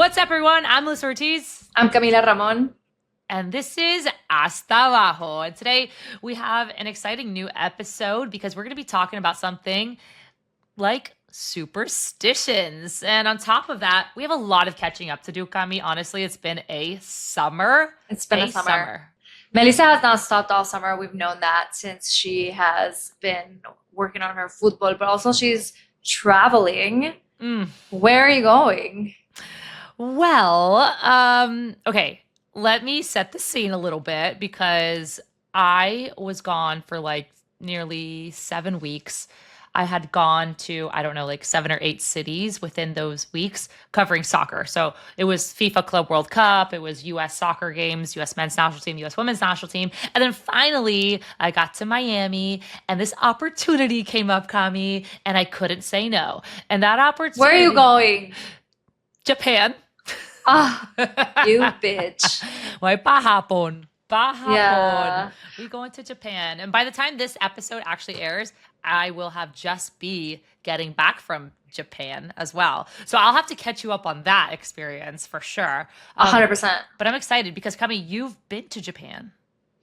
What's up, everyone? I'm Melissa Ortiz. I'm Camila Ramon. And this is Hasta Abajo. And today we have an exciting new episode because we're going to be talking about something like superstitions. And on top of that, we have a lot of catching up to do, Cami. Honestly, it's been a summer. It's been a summer. Melissa has not stopped all summer. We've known that since she has been working on her football, but also she's traveling. Where are you going? Well, okay. Let me set the scene a little bit because I was gone for like nearly 7 weeks. I had gone to, I don't know, like 7 or 8 cities within those weeks covering soccer. So it was FIFA Club World Cup, it was US soccer games, US men's national team, US women's national team. And then finally, I got to Miami and this opportunity came up, Cami, and I couldn't say no. And that opportunity. Where are you going? Japan. Ah, you bitch. Why pahapon? Yeah. We going to Japan. And by the time this episode actually airs, I will have just be getting back from Japan as well. So I'll have to catch you up on that experience for sure. 100%. But I'm excited because, Cami, you've been to Japan.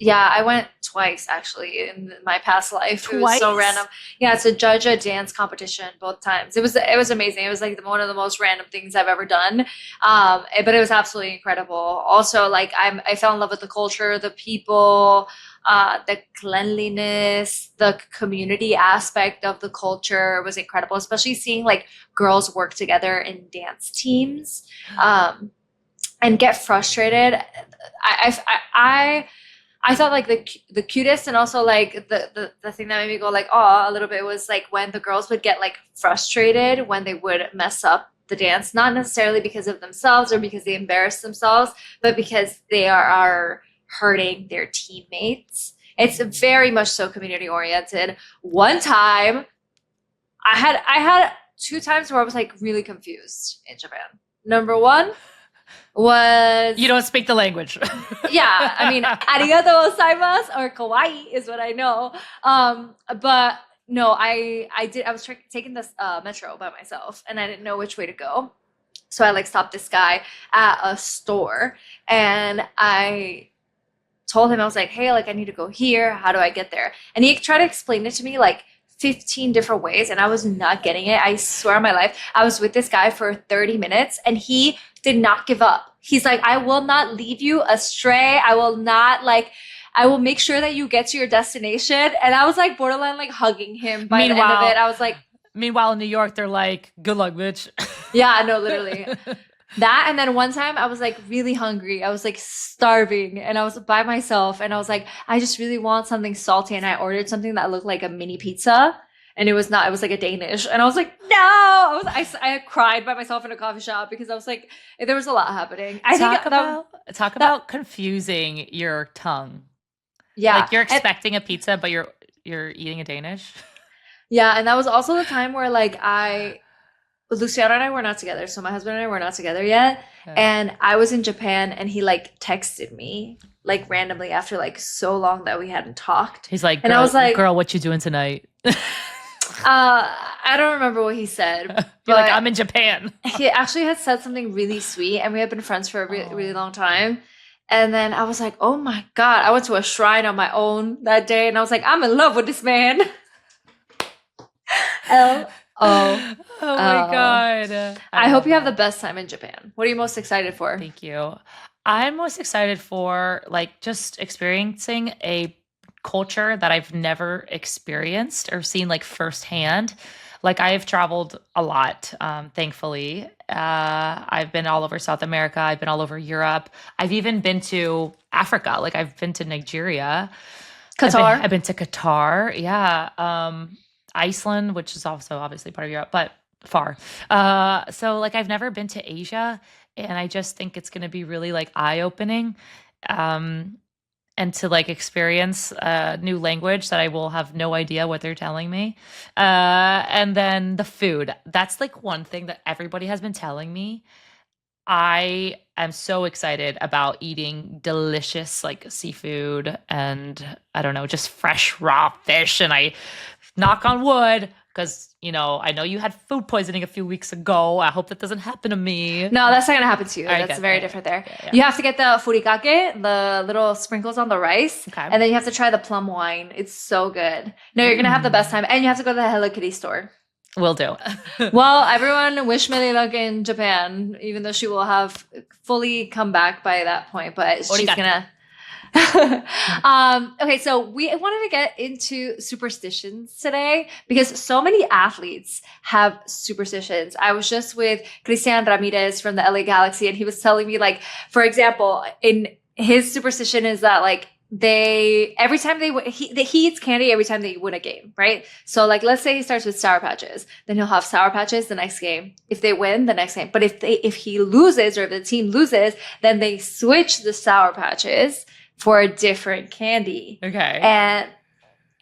Yeah, I went twice actually in my past life. Twice? It was so random. Yeah, to judge a dance competition both times. It was amazing. It was like one of the most random things I've ever done. But it was absolutely incredible. Also, like I fell in love with the culture, the people, the cleanliness, the community aspect of the culture was incredible. Especially seeing like girls work together in dance teams, and get frustrated. I thought like the cutest and also like the thing that made me go like oh a little bit was like when the girls would get like frustrated when they would mess up the dance, not necessarily because of themselves or because they embarrassed themselves, but because they are hurting their teammates. It's very much so community oriented. One time I had 2 times where I was like really confused in Japan. Number one was you don't speak the language. Yeah, I mean, arigato gozaimasu or kawaii is what I know. But no, I was taking this metro by myself and I didn't know which way to go. So I like stopped this guy at a store and I told him, I was like, hey, like I need to go here. How do I get there? And he tried to explain it to me like 15 different ways and I was not getting it. I swear on my life, I was with this guy for 30 minutes and he did not give up. He's like, I will not lead you astray. I will make sure that you get to your destination. And I was like borderline like hugging him by the end of it. I was like, meanwhile in New York, they're like, good luck, bitch. Yeah, no, literally. That, and then one time I was like really hungry. I was like starving and I was by myself and I was like, I just really want something salty. And I ordered something that looked like a mini pizza and it was not, it was like a Danish. And I was like, no, I cried by myself in a coffee shop because I was like, there was a lot happening. Talk about confusing your tongue. Yeah. Like you're expecting a pizza, but you're eating a Danish. Yeah. And that was also the time where like Luciano and I were not together. So my husband and I were not together yet. Okay. And I was in Japan and he like texted me like randomly after like so long that we hadn't talked. He's like, and I was like, girl, what you doing tonight? I don't remember what he said. You're like, I'm in Japan. He actually had said something really sweet and we had been friends for a really long time. And then I was like, oh my God, I went to a shrine on my own that day and I was like, I'm in love with this man. Oh my God. I hope you have the best time in Japan. What are you most excited for? Thank you. I'm most excited for like just experiencing a culture that I've never experienced or seen like firsthand. Like I've traveled a lot, thankfully. I've been all over South America. I've been all over Europe. I've even been to Africa. Like I've been to Nigeria. Qatar. I've been to Qatar. Yeah. Iceland, which is also obviously part of Europe, but far. So like I've never been to Asia and I just think it's going to be really like eye-opening. And to like experience a new language that I will have no idea what they're telling me. And then the food. That's like one thing that everybody has been telling me. I am so excited about eating delicious like seafood and I don't know, just fresh raw fish. And I knock on wood, Because, I know you had food poisoning a few weeks ago. I hope that doesn't happen to me. No, that's not gonna happen to you. All right, That's good. very Yeah, different there. yeah. You have to get the furikake, the little sprinkles on the rice, Okay. and then you have to try the plum wine. It's so good. No, you're gonna have the best time, and you have to go to the Hello Kitty store. Will do. Well, everyone wish Meli luck in Japan, even though she will have fully come back by that point. But she's gonna. Okay, so we wanted to get into superstitions today because so many athletes have superstitions. I was just with Christian Ramirez from the LA Galaxy, and he was telling me, like, for example, in his superstition is that like every time he eats candy every time they win a game, right? So like let's say he starts with Sour Patches, then he'll have Sour Patches the next game. If they win, the next game. But if he loses or if the team loses, then they switch the Sour Patches for a different candy. Okay.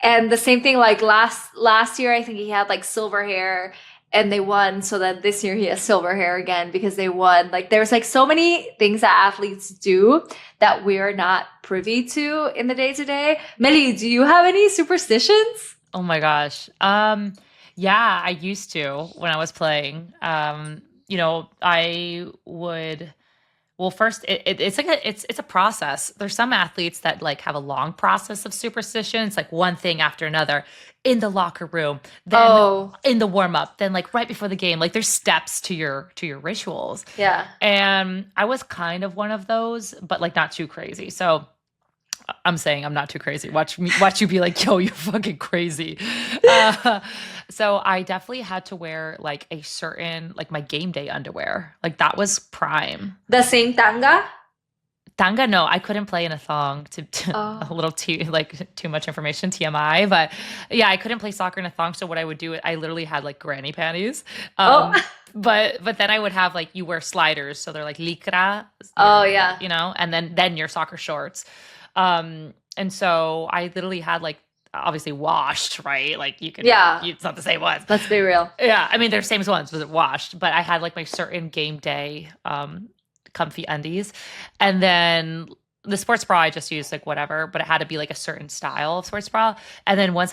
And the same thing, like last year I think he had like silver hair and they won. So then this year he has silver hair again because they won. Like there's like so many things that athletes do that we're not privy to in the day-to-day. Meli, do you have any superstitions? Oh my gosh. Yeah, I used to when I was playing. I would. Well, first, it's like it's a process. There's some athletes that like have a long process of superstition. It's like one thing after another in the locker room, then in the warm up, then like right before the game. Like there's steps to your rituals. Yeah. And I was kind of one of those, but like not too crazy. So I'm saying I'm not too crazy. Watch you be like, yo, you're fucking crazy. So I definitely had to wear like a certain, like my game day underwear. Like that was prime. The same tanga? Tanga, no, I couldn't play in a thong. A little too much information, TMI. But yeah, I couldn't play soccer in a thong. So what I would do, I literally had like granny panties. But then I would have like you wear sliders, so they're like lycra. Oh yeah. And then your soccer shorts. And so I literally had like obviously washed, right? Like you can, it's not the same ones. Let's be real. Yeah, I mean they're same ones, but washed. But I had like my certain game day comfy undies, and then the sports bra I just used like whatever, but it had to be like a certain style of sports bra. And then once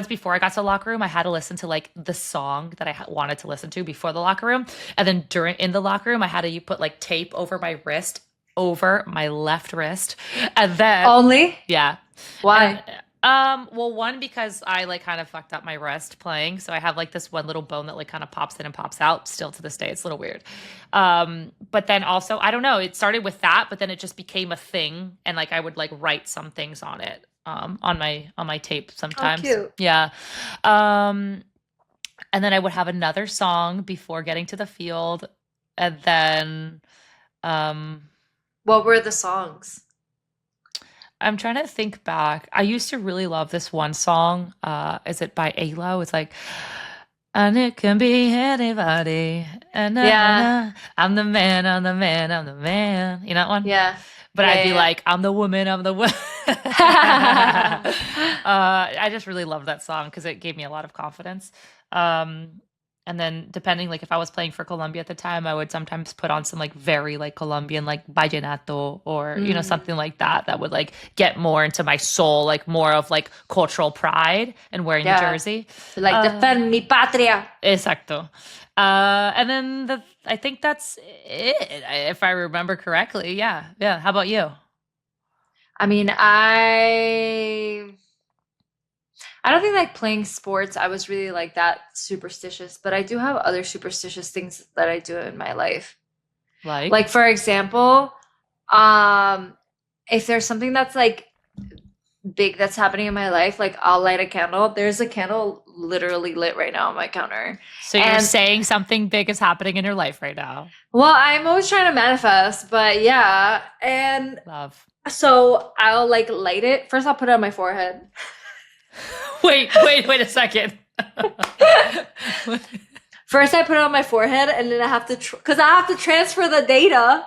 before I got to the locker room, I had to listen to like the song that I wanted to listen to before the locker room, and then in the locker room I had to put like tape over my wrist. Over my left wrist, and then only why? Well, one, because I like kind of fucked up my wrist playing, so I have like this one little bone that like kind of pops in and pops out. Still to this day, it's a little weird. But then also, I don't know. It started with that, but then it just became a thing, and like I would like write some things on it, on my tape sometimes. Oh, cute. Yeah. And then I would have another song before getting to the field, and then what were the songs? I'm trying to think back. I used to really love this one song. Is it by ALO? It's like, and it can be anybody. And I'm the man, I'm the man, I'm the man. You know that one? Yeah. But I'd be like, I'm the woman, I'm the woman. I just really loved that song because it gave me a lot of confidence. And then depending, like if I was playing for Colombia at the time, I would sometimes put on some like very like Colombian, like vallenato or, something like that would like get more into my soul, like more of like cultural pride and wearing the jersey. Like defend mi patria. Exacto. And then I think that's it, if I remember correctly. Yeah. Yeah. How about you? I mean, I don't think like playing sports, I was really like that superstitious, but I do have other superstitious things that I do in my life. Like for example, if there's something that's like big that's happening in my life, like I'll light a candle. There's a candle literally lit right now on my counter. So you're saying something big is happening in your life right now. Well, I'm always trying to manifest, but yeah. And love. So I'll like light it. First I'll put it on my forehead. Wait a second. First I put it on my forehead and then I have to, because I have to transfer the data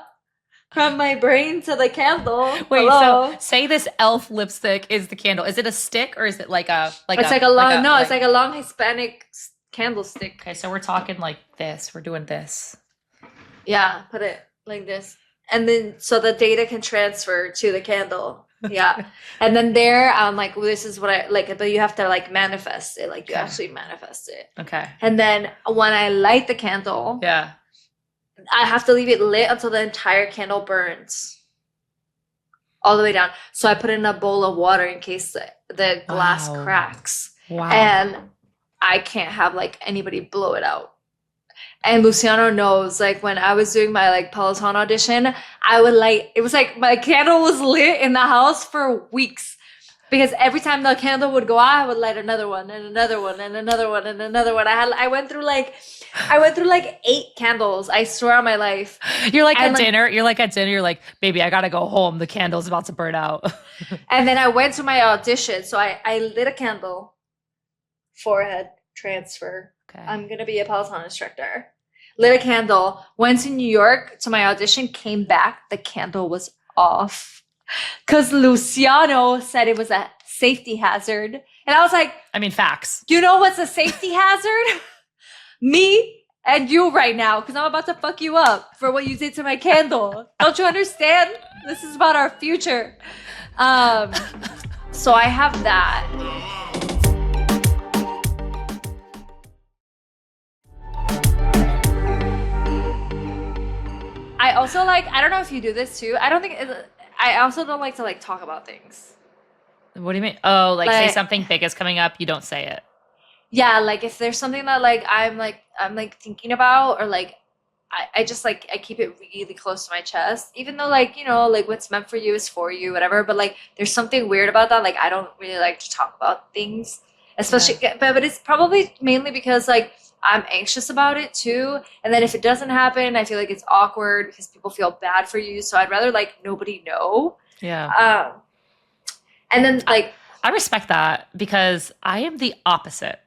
from my brain to the candle. Wait, hello? So say this elf lipstick is the candle. Is it a stick or is it like a it's like a long it's like a long Hispanic candlestick. Okay, so we're talking like this. We're doing this. Yeah, put it like this. and then so the data can transfer to the candle. Yeah. And then there I'm like, well, this is what I like, but you have to like manifest it, like you actually manifest it. Okay. And then when I light the candle, Yeah. I have to leave it lit until the entire candle burns all the way down. So I put in a bowl of water in case the glass cracks. Wow. And I can't have like anybody blow it out. And Luciano knows, like when I was doing my like Peloton audition, I would like, it was like my candle was lit in the house for weeks because every time the candle would go out, I would light another one and another one and another one and another one. I went through like 8 candles. I swear on my life. You're like at dinner. You're like, baby, I gotta go home. The candle's about to burn out. And then I went to my audition. So I lit a candle, forehead transfer. Okay. I'm gonna be a Peloton instructor. Lit a candle, went to New York to my audition, came back, the candle was off. Because Luciano said it was a safety hazard. And I was like, I mean, facts. You know what's a safety hazard? Me and you right now, because I'm about to fuck you up for what you did to my candle. Don't you understand? This is about our future. So I have that. I also like, I don't know if you do this too. I also don't like to like talk about things. What do you mean? Oh, like say something big is coming up, you don't say it. Yeah, like if there's something that like I'm thinking about, or like I just like I keep it really close to my chest, even though like, you know, like what's meant for you is for you, whatever. But like there's something weird about that. Like I don't really like to talk about things, especially, but it's probably mainly because like I'm anxious about it too. And then if it doesn't happen, I feel like it's awkward because people feel bad for you. So I'd rather like nobody know. Yeah. And then like I respect that because I am the opposite.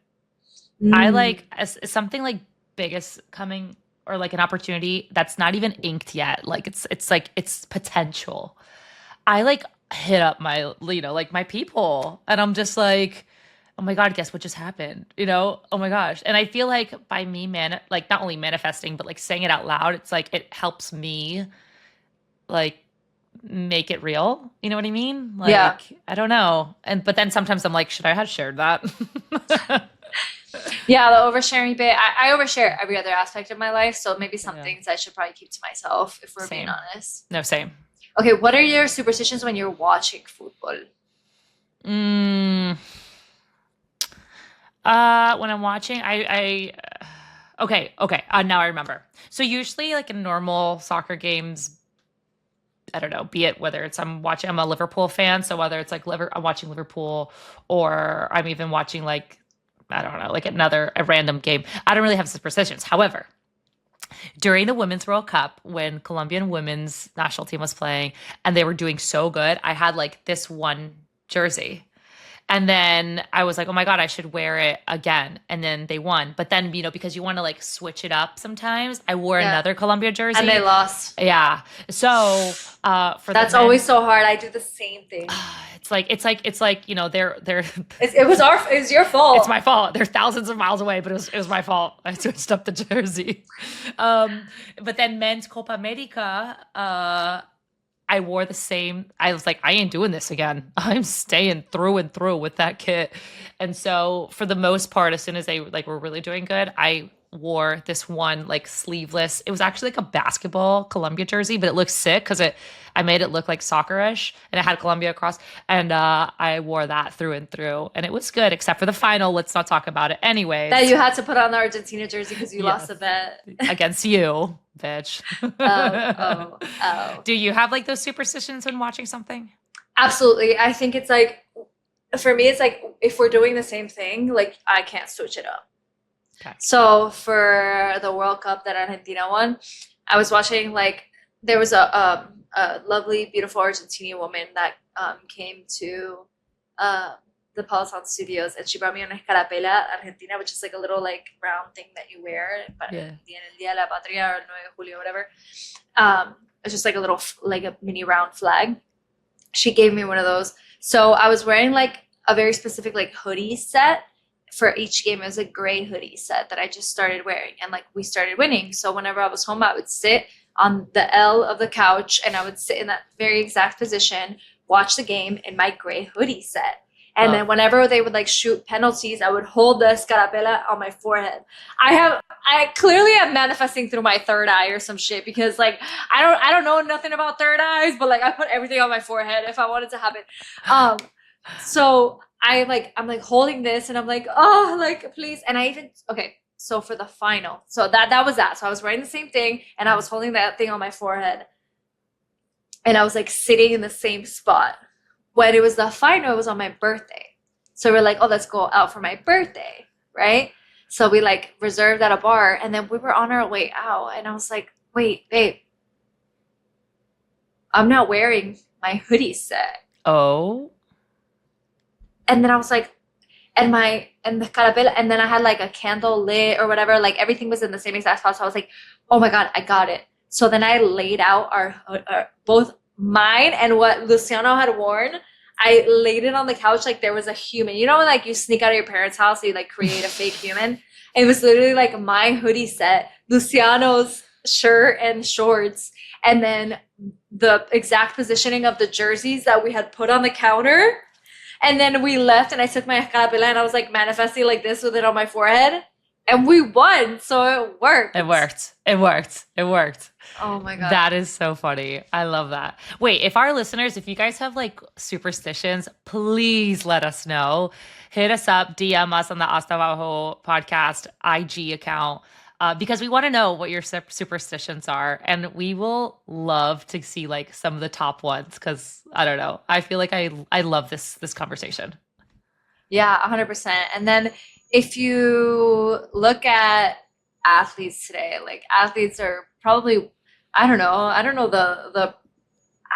I like as something like big is coming or like an opportunity that's not even inked yet. Like it's like it's potential. I like hit up my, you know, like my people, and I'm just like, oh my God, guess what just happened? You know, oh my gosh. And I feel like by me, like not only manifesting, but like saying it out loud, it's like, it helps me like make it real. You know what I mean? Like, I don't know. But then sometimes I'm like, should I have shared that? Yeah, the oversharing bit. I overshare every other aspect of my life. So maybe some things I should probably keep to myself if we're being honest. No, same. Okay, what are your superstitions when you're watching football? When I'm watching, okay. Now I remember. So usually like in normal soccer games, I don't know, be it whether it's I'm a Liverpool fan. So whether it's like I'm watching Liverpool, or I'm even watching like, I don't know, like a random game. I don't really have superstitions. However, during the Women's World Cup, when Colombian women's national team was playing and they were doing so good, I had like this one jersey. And then I was like, oh my God, I should wear it again. And then they won. But then, you know, because you want to like switch it up sometimes, I wore another Colombia jersey. And they lost. Yeah. So that's always so hard. I do the same thing. It's like, you know, they're it was your fault. It's my fault. They're thousands of miles away, but it was my fault. I switched up the jersey. But then men's Copa America, I wore the same. I was like, I ain't doing this again. I'm staying through and through with that kit. And so for the most part, as soon as they like were really doing good, I wore this one like sleeveless. It was actually like a basketball Columbia jersey, but it looked sick because I made it look like soccer-ish, and it had Columbia across. And I wore that through and through, and it was good except for the final. Let's not talk about it. Anyways, that you had to put on the Argentina jersey because you lost a bet against you, bitch. Oh. Do you have like those superstitions when watching something? Absolutely. I think it's like, for me, it's like if we're doing the same thing, like I can't switch it up. Okay. So for the World Cup that Argentina won, I was watching, like, there was a lovely, beautiful Argentinian woman that came to the Peloton studios, and she brought me una escarapela Argentina, which is like a little like round thing that you wear en el Día de la Patria or 9 de Julio, whatever. It's just like a little, like a mini round flag. She gave me one of those. So I was wearing like a very specific like hoodie set for each game. It was a gray hoodie set that I just started wearing, and like we started winning. So whenever I was home, I would sit on the L of the couch, and I would sit in that very exact position, watch the game in my gray hoodie set. And then whenever they would like shoot penalties, I would hold the scarapela on my forehead. I clearly am manifesting through my third eye or some shit, because like I don't know nothing about third eyes, but like I put everything on my forehead if I wanted to have it. So I'm like holding this, and I'm like, oh, like please. And I even so for the final, so that was that. So I was wearing the same thing, and I was holding that thing on my forehead, and I was like sitting in the same spot. When it was the final, it was on my birthday. So we're like, oh, let's go out for my birthday, right? So we like reserved at a bar, and then we were on our way out, and I was like, wait, babe, I'm not wearing my hoodie set. Oh. And then I was like, and the carabela, and then I had like a candle lit or whatever, like everything was in the same exact spot. So I was like, oh my God, I got it. So then I laid out our both mine and what Luciano had worn. I laid it on the couch like there was a human. You know when like you sneak out of your parents' house and you like create a fake human? It was literally like my hoodie set, Luciano's shirt and shorts, and then the exact positioning of the jerseys that we had put on the counter. And then we left, and I took my escarapela, and I was like manifesting like this with it on my forehead. And we won, so it worked. It worked. Oh my God. That is so funny. I love that. Wait, if you guys have like superstitions, please let us know. Hit us up, DM us on the Hasta Abajo podcast IG account, because we want to know what your superstitions are. And we will love to see like some of the top ones, because I don't know. I feel like I love this conversation. Yeah, 100%. And then if you look at athletes today, like athletes are probably, I don't know the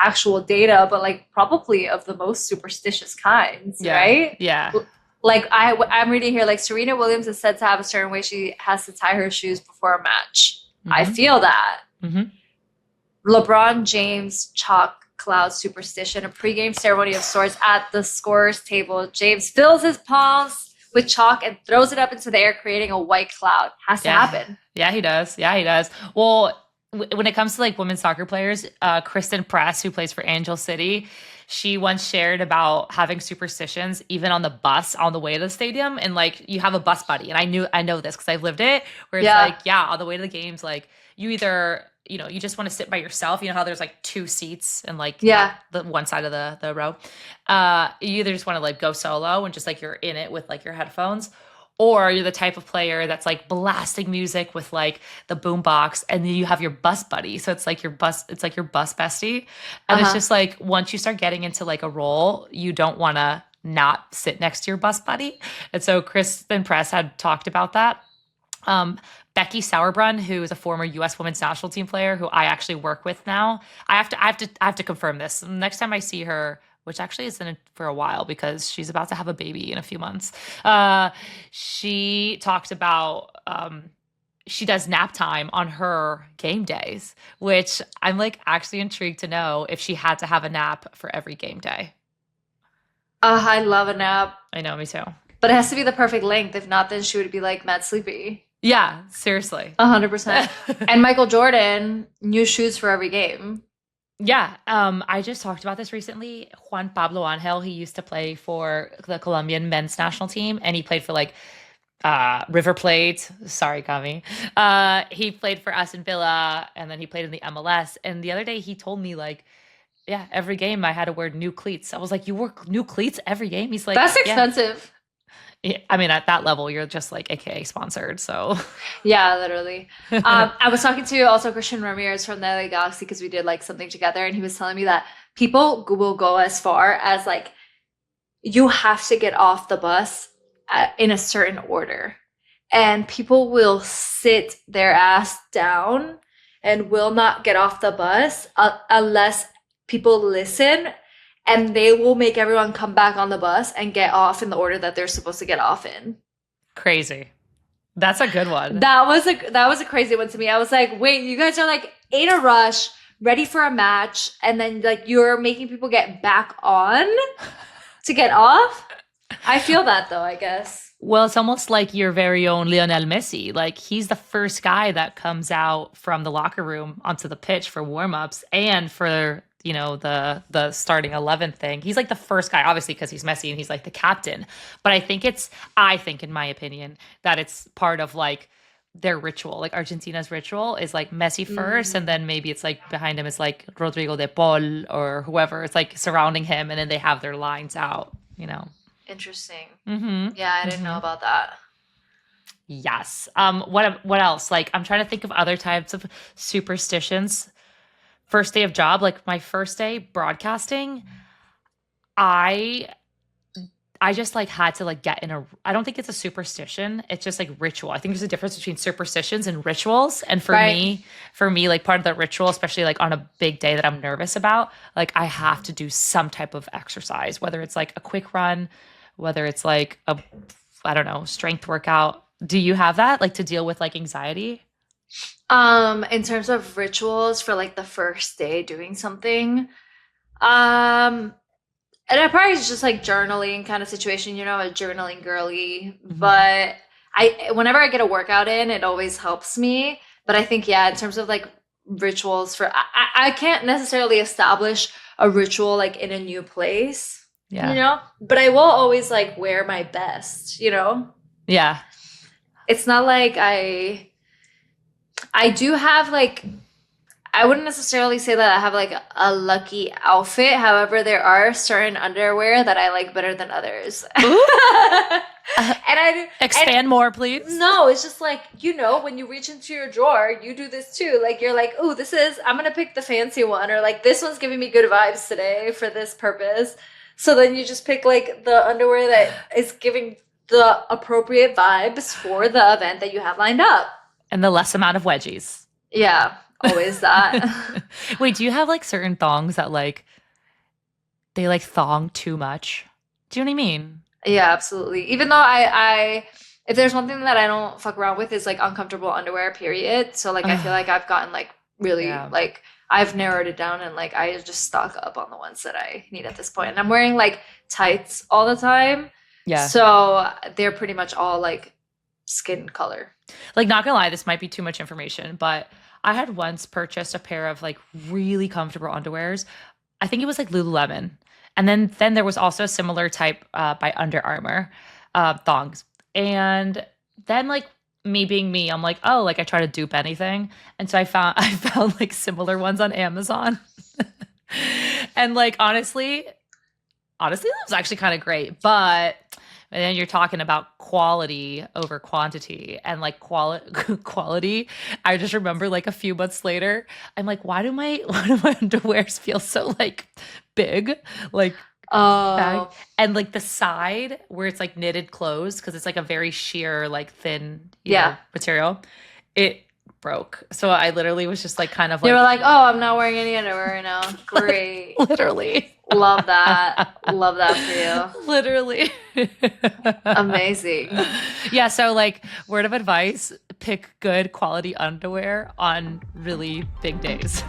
actual data, but like probably of the most superstitious kinds, right? Yeah. Like I'm reading here, like Serena Williams is said to have a certain way she has to tie her shoes before a match. Mm-hmm. I feel that. Mm-hmm. LeBron James chalk cloud superstition, a pregame ceremony of sorts at the scorer's table. James fills his palms with chalk and throws it up into the air, creating a white cloud. Has to happen. Yeah, he does. Well, when it comes to like women's soccer players, Kristen Press, who plays for Angel City, she once shared about having superstitions even on the bus on the way to the stadium. And like you have a bus buddy, and I know this because I've lived it, where it's like, on the way to the games, like you either, you just want to sit by yourself. You know how there's like two seats and like the one side of the row. You either just want to like go solo and just like you're in it with like your headphones, or you're the type of player that's like blasting music with like the boom box, and then you have your bus buddy. So it's like your bus bestie. And it's just like once you start getting into like a role, you don't want to not sit next to your bus buddy. And so Kristen Press had talked about that. Becky Sauerbrunn, who is a former U.S. women's national team player who I actually work with now. I have to confirm this. Next time I see her, which actually isn't for a while because she's about to have a baby in a few months. She talked about she does nap time on her game days, which I'm like actually intrigued to know if she had to have a nap for every game day. I love a nap. I know, me too. But it has to be the perfect length. If not, then she would be like mad sleepy. Yeah, seriously. 100%. And Michael Jordan, new shoes for every game. Yeah, I just talked about this recently. Juan Pablo Angel, he used to play for the Colombian men's national team, and he played for like River Plate. Sorry, Cami. He played for Aston Villa, and then he played in the MLS. And the other day he told me like, yeah, every game I had to wear new cleats. I was like, you wear new cleats every game? He's like, that's expensive. Yeah. I mean, at that level, you're just like AKA sponsored. So yeah, literally. I was talking to also Christian Ramirez from the LA Galaxy because we did like something together, and he was telling me that people will go as far as like you have to get off the bus in a certain order, and people will sit their ass down and will not get off the bus unless people listen. And they will make everyone come back on the bus and get off in the order that they're supposed to get off in. Crazy. That's a good one. That was a crazy one to me. I was like, wait, you guys are like in a rush, ready for a match, and then like you're making people get back on to get off? I feel that though, I guess. Well, it's almost like your very own Lionel Messi. Like he's the first guy that comes out from the locker room onto the pitch for warm-ups and for, the starting 11 thing. He's like the first guy, obviously, because he's Messi and he's like the captain. But I think, in my opinion, that it's part of like their ritual. Like Argentina's ritual is like Messi first, and Mm, then maybe it's like behind him is like Rodrigo de Paul or whoever. It's like surrounding him, and then they have their lines out. interesting. Mm-hmm. Yeah, I didn't know Mm-hmm. about that. Yes. What else? Like I'm trying to think of other types of superstitions. First day of job, like my first day broadcasting, I I just like had to like get in a I don't think it's a superstition. It's just like ritual. I think there's a difference between superstitions and rituals. And Right. for me, like part of the ritual, especially like on a big day that I'm nervous about, like I have to do some type of exercise, whether it's like a quick run, whether it's like a I don't know, strength workout. Do you have that like to deal with like anxiety? In terms of rituals for like the first day doing something, um, and I probably is just like journaling kind of situation, a journaling girly. Mhm. But whenever I get a workout in, it always helps me. But I think, yeah, in terms of like rituals I can't necessarily establish a ritual like in a new place, Yeah. but I will always like wear my best. Yeah. It's not like I do have like I wouldn't necessarily say that I have like a lucky outfit. However, there are certain underwear that I like better than others. Ooh. And and Expand more, please. no, it's just like, when you reach into your drawer, you do this too. Like you're like, "Oh, I'm gonna pick the fancy one," or like this one's giving me good vibes today for this purpose. So then you just pick like the underwear that is giving the appropriate vibes for the event that you have lined up. And the less amount of wedgies. Yeah, always that. Wait, do you have like certain thongs that like they like thong too much? Do you know what I mean? Yeah, absolutely. Even though I if there's one thing that I don't fuck around with is like uncomfortable underwear, period. So like I feel like I've gotten like really Yeah. like I've narrowed it down and like I just stock up on the ones that I need at this point. And I'm wearing like tights all the time. Yeah. So they're pretty much all like skin color. Like not gonna lie, this might be too much information, but I had once purchased a pair of like really comfortable underwears. I think it was like Lululemon. And then there was also a similar type by Under Armour thongs. And then like me being me, I'm like, oh, like I try to dupe anything. And so I found like similar ones on Amazon. And like honestly, that was actually kind of great. But and then you're talking about quality over quantity and like quality. I just remember like a few months later, I'm like, why do my underwears feel so like big? Like bag Oh, and like the side where it's like knitted closed because it's like a very sheer, like thin, yeah. material. It broke. So I literally was just like kind of They were like like, "Oh, I'm not wearing any underwear right now." Great. literally. Love that. Love that for you. Literally. Amazing. Yeah, so like word of advice, pick good quality underwear on really big days.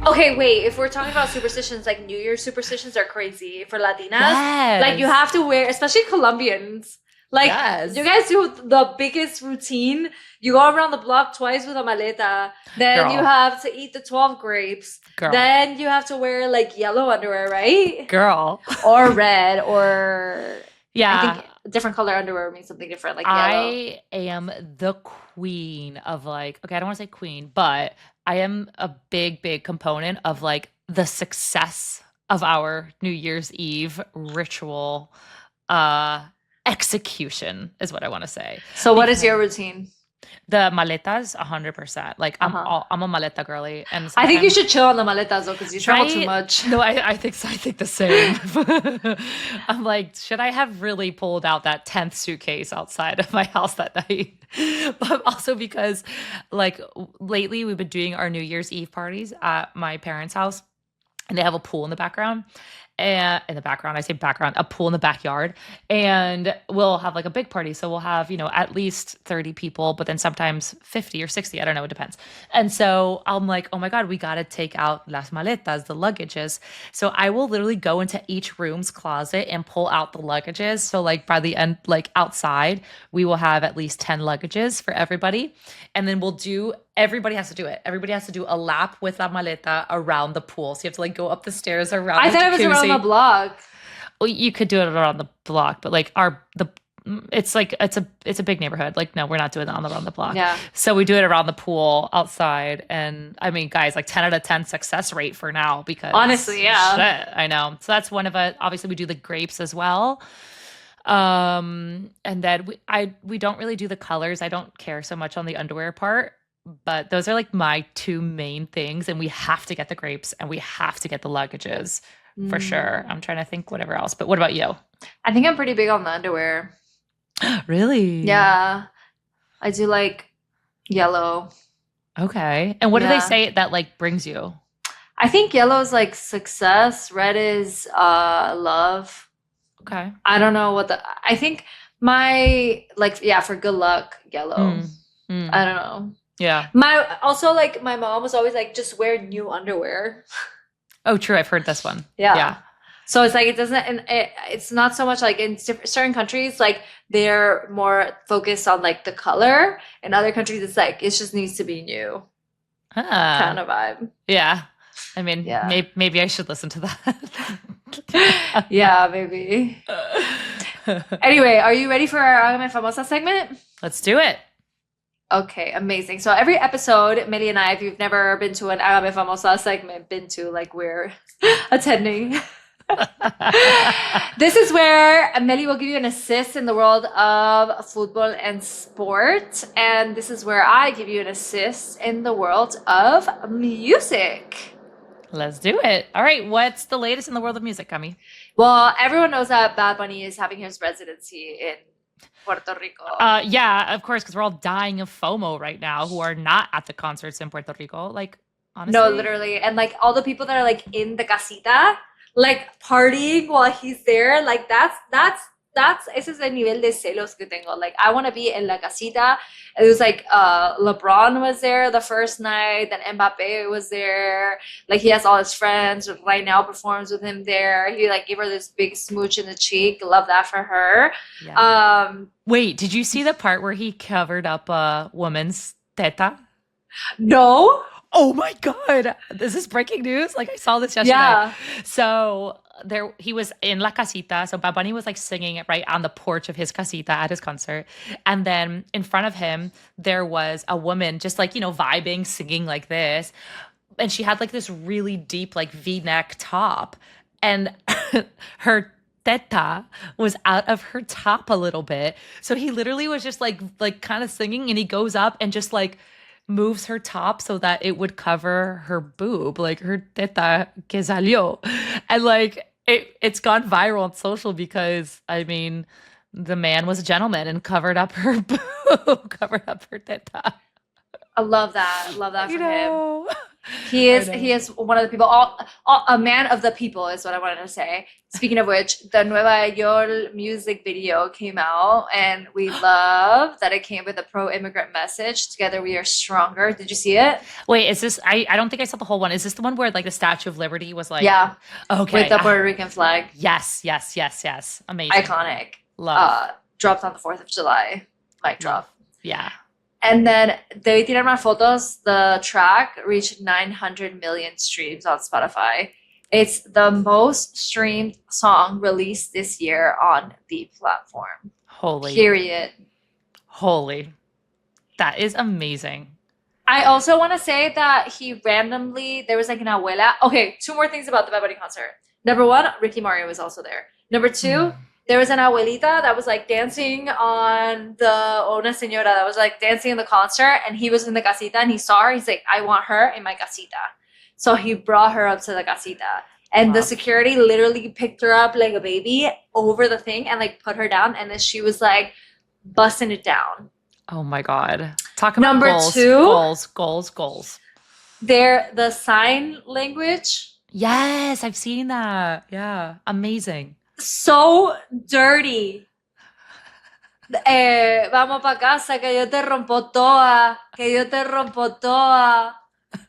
Okay, wait. If we're talking about superstitions, like New Year's superstitions are crazy for Latinas. Like you Yes. have to wear, especially Colombians. Like Yes. you guys do the biggest routine. You go around the block twice with a maleta. Then you Girl. have to eat the 12 grapes. Girl. Then you have to wear like yellow underwear, right? Girl. Or red, or I Yeah. think different color underwear means something different, like yellow. I am the queen of like, okay, I don't want to say queen, but I am a big, big component of like the success of our New Year's Eve ritual execution is what I want to say. So what is your Because routine? the maletas, 100%. Like Uh-huh. I'm a maleta girly, and I think you sometimes should chill on the maletas though, because you travel too right? much. No, I think so. I think the same. I'm like, should I have really pulled out that 10th suitcase outside of my house that night? But also because, like, lately we've been doing our New Year's Eve parties at my parents' house, and they have a pool in the background. and in the background, I say background, a pool in the backyard, and we'll have like a big party. So we'll have, at least 30 people, but then sometimes 50 or 60. I don't know. It depends. And so I'm like, oh my God, we got to take out las maletas, the luggages. So I will literally go into each room's closet and pull out the luggages. So like by the end, like outside, we will have at least 10 luggages for everybody. And then everybody has to do it. Everybody has to do a lap with la maleta around the pool. So you have to like go up the stairs around I the thought it was around jacuzzi. the block. Well, you could do it around the block, but like it's like it's a big neighborhood. Like no, we're not doing that around the block. Yeah. So we do it around the pool outside, and I mean, guys, like 10 out of 10 success rate for now because Honestly, yeah. shit, I know. So that's one of it. Obviously, we do the grapes as well. And then we don't really do the colors. I don't care so much on the underwear part, but those are like my two main things, and we have to get the grapes and we have to get the luggages for sure. I'm trying to think whatever else. But what about you? I think I'm pretty big on the underwear. Really? Yeah. I do like yellow. Okay. And what do they Yeah. say that like brings you? I think yellow is like success. Red is love. Okay. I don't know I think for good luck, yellow. I don't know. Yeah. My mom was always like, just wear new underwear. Oh, true. I've heard this one. Yeah. Yeah. So it's like it doesn't, and it's not so much like in certain countries, like they're more focused on like the color. In other countries, it's like it just needs to be new kind of vibe. Yeah. I mean, Yeah. maybe I should listen to that. Yeah, maybe. Anyway, are you ready for our Hágame Famosa segment? Let's do it. Okay, amazing. So every episode, Meli and I, if you've never been to an Hágame Famosa segment, like we're attending. This is where Meli will give you an assist in the world of football and sport. And this is where I give you an assist in the world of music. Let's do it. All right. What's the latest in the world of music, Cami? Well, everyone knows that Bad Bunny is having his residency in Puerto Rico. Yeah, of course, because we're all dying of FOMO right now who are not at the concerts in Puerto Rico. Like, honestly. No, literally. And like all the people that are like in the casita, like partying while he's there, like that's ese es el nivel de celos que tengo. Like I want to be in la casita. It was like LeBron was there the first night, then Mbappe was there. Like he has all his friends. Right now performs with him there. He like gave her this big smooch in the cheek. Love that for her. Yeah. Wait, did you see the part where he covered up a woman's teta? No. Oh my God. This is breaking news. Like I saw this yesterday. Yeah. So he was in La Casita. So Bad Bunny was like singing it right on the porch of his casita at his concert. And then in front of him, there was a woman just like, vibing, singing like this. And she had like this really deep, like V-neck top. And her teta was out of her top a little bit. So he literally was just like kind of singing, and he goes up and just like moves her top so that it would cover her boob, like her teta que salió. And like it's gone viral on social because I mean the man was a gentleman and covered up her boob, covered up her teta. I love that. Love that for him. He is one of the people, a man of the people is what I wanted to say. Speaking of which, the Nueva York music video came out, and we love that it came with a pro-immigrant message. Together we are stronger. Did you see it? Wait, is this, I don't think I saw the whole one. Is this the one where like the Statue of Liberty was like, yeah, okay, with the Puerto Rican flag? Yes. Amazing. Iconic. Love. Dropped on the 4th of July. Mic drop. Yeah. And then Debí Tirar Más Fotos, the track reached 900 million streams on Spotify. It's the most streamed song released this year on the platform. Holy. Period. Holy. That is amazing. I also want to say that there was like an abuela. Okay, 2 more things about the Bad Bunny concert. Number 1, Ricky Mario was also there. Number 2, there was an abuelita that was like dancing una señora that was like dancing in the concert, and he was in the casita and he saw her. He's like, I want her in my casita. So he brought her up to the casita, and the security literally picked her up like a baby over the thing and like put her down. And then she was like busting it down. Oh my God. Talk about Number goals. 2. Goals. The sign language Yes, I've seen that. Yeah, amazing. So dirty. Vamos para casa, que yo te rompo toda, que yo te rompo toda.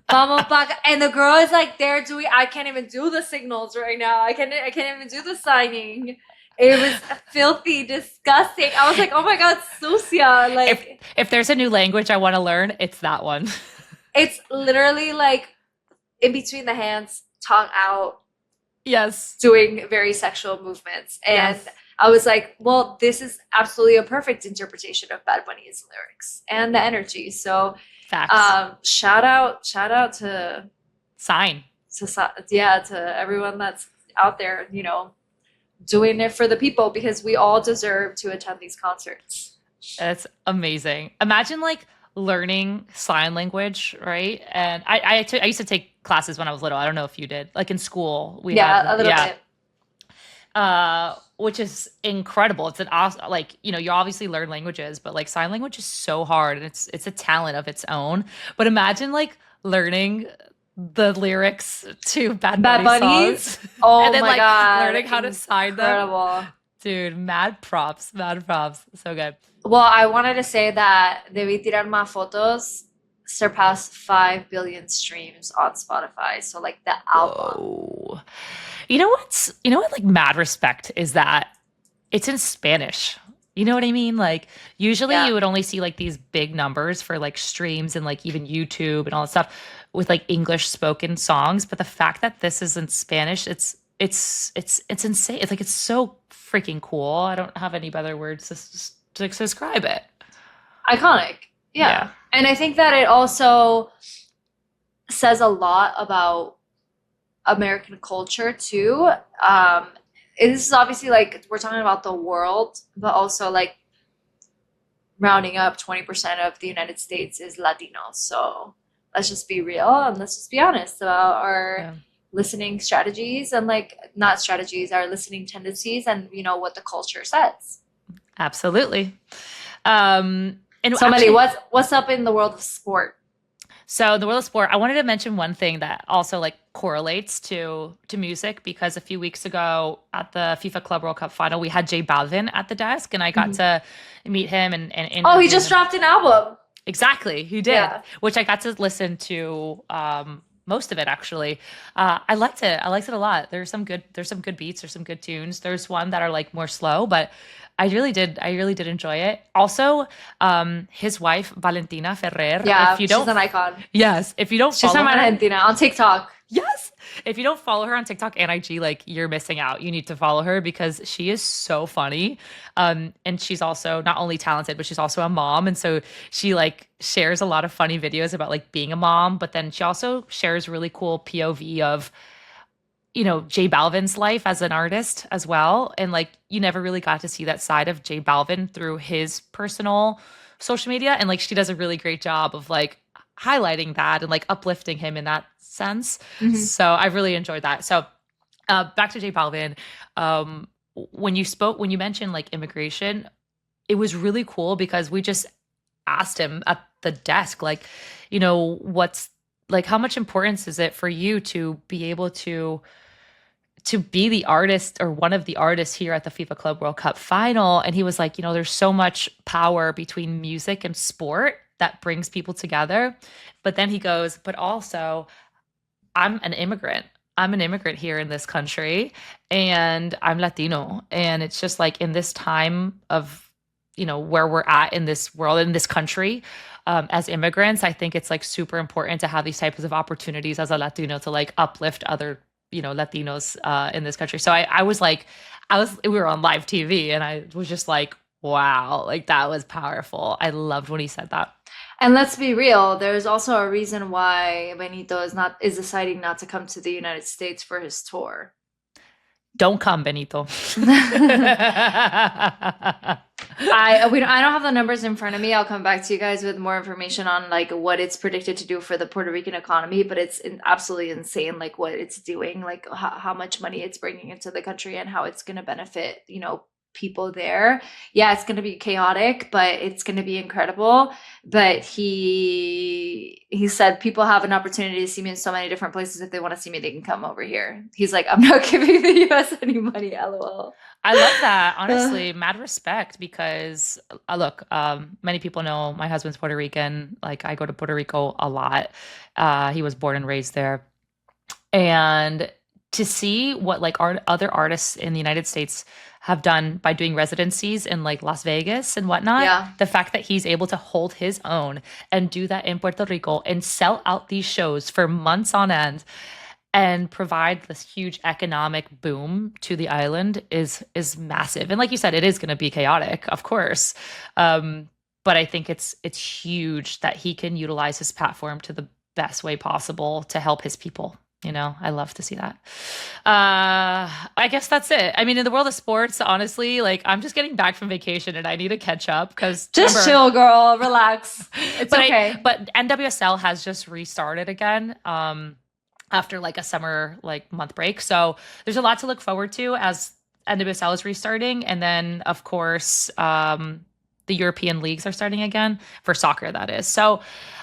Vamos para and the girl is like there doing. I can't even do the signals right now. I can't even do the signing. It was filthy, disgusting. I was like, oh my god, sucia. If Like if there's a new language I want to learn, it's that one. it's literally like in between the hands, tongue out, Yes. doing very sexual movements. And Yes. I was like, well, this is absolutely a perfect interpretation of Bad Bunny's lyrics and the energy. So Facts. shout out to Sign. to everyone that's out there, doing it for the people because we all deserve to attend these concerts. That's amazing. Imagine like learning sign language, right? And I used to take classes when I was little. I don't know if you did. Like in school, we had Yeah, a little yeah, bit. which is incredible. It's an awesome, like, you obviously learn languages, but like sign language is so hard and it's a talent of its own. But imagine like learning the lyrics to Bad Bad Bunny Bunnies. songs and Oh then my like god, learning how to sign them. incredible. Dude, mad props, mad props. So good. Well, I wanted to say that Debí Tirar Más Fotos surpassed 5 billion streams on Spotify. So, like, the album. Whoa. You know what like mad respect is that it's in Spanish. You know what I mean? Like usually Yeah. you would only see like these big numbers for like streams and like even YouTube and all that stuff with like English spoken songs, but the fact that this is in Spanish, it's insane. It's like it's so freaking cool. I don't have any better words to describe it. Iconic. Yeah. Yeah. And I think that it also says a lot about American culture, too. This is obviously like we're talking about the world, but also like rounding up 20% of the United States is Latino. So let's just be real and let's just be honest about our Yeah. listening strategies and like not strategies, our listening tendencies and what the culture says. Absolutely. And So Meli, actually, what's up in the world of sport? so in the world of sport, I wanted to mention one thing that also like correlates to music because a few weeks ago at the FIFA Club World Cup final, we had J Balvin at the desk, and I got Mhm. to meet him and Oh, he interview just him. dropped an album. Exactly, he did, Yeah. which I got to listen to most of it actually. I liked it. I liked it a lot. There's some good beats. There's some good tunes. There's one that are like more slow, but I really did enjoy it. Also, his wife Valentina Ferrer. Yeah, If you she's don't, an icon. yes, if you don't She's follow from her, Argentina on TikTok. yes. If you don't follow her on TikTok and IG, like you're missing out. You need to follow her because she is so funny. And she's also not only talented, but she's also a mom. And so she like shares a lot of funny videos about like being a mom, but then she also shares really cool POV of, J Balvin's life as an artist as well. And like you never really got to see that side of J Balvin through his personal social media. And like she does a really great job of like highlighting that and like uplifting him in that sense. Mhm. So I really enjoyed that. So back to J Balvin. When you mentioned like immigration, it was really cool because we just asked him at the desk, like, what's like, how much importance is it for you to be able to be the artist or one of the artists here at the FIFA Club World Cup final? And he was like, there's so much power between music and sport that brings people together. But then he goes, but also, I'm an immigrant. I'm an immigrant here in this country and I'm Latino. And it's just like in this time of, where we're at in this world, in this country, as immigrants, I think it's like super important to have these types of opportunities as a Latino to like uplift other, Latinos in this country. So I was like, we were on live TV and I was just like, wow, like that was powerful. I loved when he said that. And let's be real, there's also a reason why Benito is deciding not to come to the United States for his tour. Don't come, Benito. I don't have the numbers in front of me. I'll come back to you guys with more information on like what it's predicted to do for the Puerto Rican economy, but it's absolutely insane like what it's doing, like how much money it's bringing into the country and how it's going to benefit, people there. Yeah, it's going to be chaotic, but it's going to be incredible. But he said people have an opportunity to see me in so many different places. If they want to see me, they can come over here. He's like, I'm not giving the US any money, LOL. I love that. Honestly, mad respect because look, many people know my husband's Puerto Rican. Like I go to Puerto Rico a lot. He was born and raised there. And to see what like other artists in the United States have done by doing residencies in like Las Vegas and whatnot, Yeah. the fact that he's able to hold his own and do that in Puerto Rico and sell out these shows for months on end and provide this huge economic boom to the island is massive. And like you said, it is going to be chaotic, of course. But I think it's huge that he can utilize his platform to the best way possible to help his people. You know, I love to see that. I guess that's it. I mean, in the world of sports, honestly, like I'm just getting back from vacation and I need to catch up because just chill, girl, relax. It's okay. But NWSL has just restarted again. After like a summer like month break. So there's a lot to look forward to as NWSL is restarting. And then of course, the European leagues are starting again for soccer, that is. So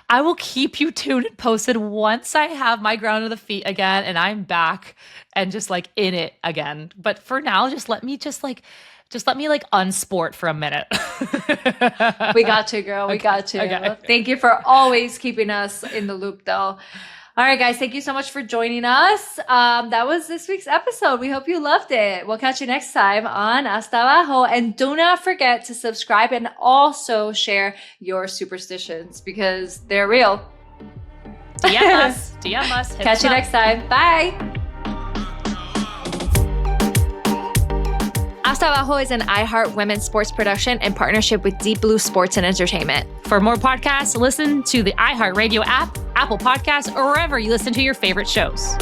I will keep you tuned and posted once I have my ground of the feet again and I'm back and just like in it again. But for now, just let me unsport for a minute. We got you, girl. We got you. Okay. Thank you for always keeping us in the loop though. All right, guys, thank you so much for joining us. That was this week's episode. We hope you loved it. We'll catch you next time on Hasta Abajo. And do not forget to subscribe and also share your superstitions because they're real. DM us. Catch you next time. Bye. Hasta Abajo is an iHeart women's sports production in partnership with Deep Blue Sports and Entertainment. For more podcasts, listen to the iHeart Radio app, Apple Podcasts, or wherever you listen to your favorite shows.